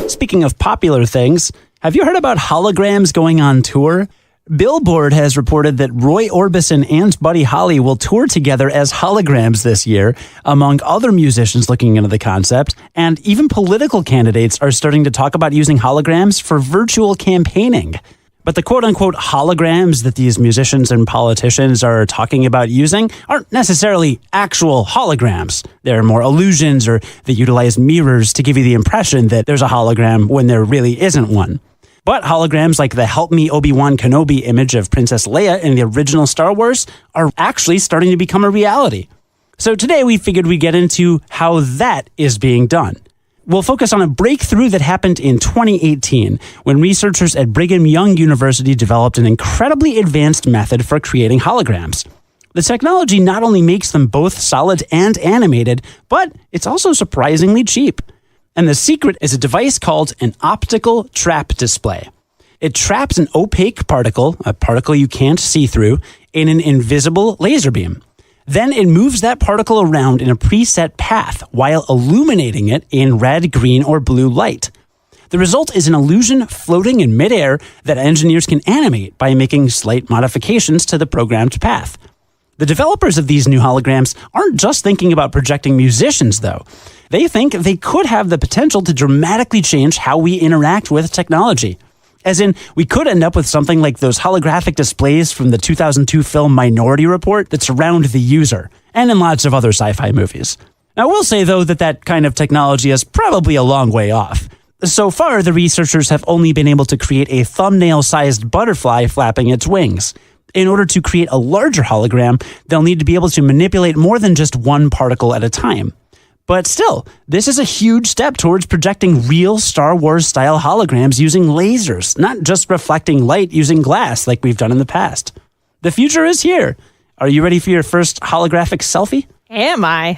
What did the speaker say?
Speaking of popular things, have you heard about Holograms going on tour? Billboard has reported that Roy Orbison and Buddy Holly will tour together as Holograms this year, among other musicians looking into the concept, and even political candidates are starting to talk about using holograms for virtual campaigning. But the quote-unquote holograms that these musicians and politicians are talking about using aren't necessarily actual holograms. They're more illusions, or they utilize mirrors to give you the impression that there's a hologram when there really isn't one. But holograms like the Help Me Obi-Wan Kenobi image of Princess Leia in the original Star Wars are actually starting to become a reality. So today we figured we'd get into how that is being done. We'll focus on a breakthrough that happened in 2018 when researchers at Brigham Young University developed an incredibly advanced method for creating holograms. The technology not only makes them both solid and animated, but it's also surprisingly cheap. And the secret is a device called an optical trap display. It traps an opaque particle, a particle you can't see through, in an invisible laser beam. Then it moves that particle around in a preset path while illuminating it in red, green, or blue light. The result is an illusion floating in midair that engineers can animate by making slight modifications to the programmed path. The developers of these new holograms aren't just thinking about projecting musicians, though. They think they could have the potential to dramatically change how we interact with technology. As in, we could end up with something like those holographic displays from the 2002 film Minority Report that surround the user, and in lots of other sci-fi movies. Now, I will say, though, that kind of technology is probably a long way off. So far, the researchers have only been able to create a thumbnail-sized butterfly flapping its wings. In order to create a larger hologram, they'll need to be able to manipulate more than just one particle at a time. But still, this is a huge step towards projecting real Star Wars-style holograms using lasers, not just reflecting light using glass like we've done in the past. The future is here. Are you ready for your first holographic selfie? Am I?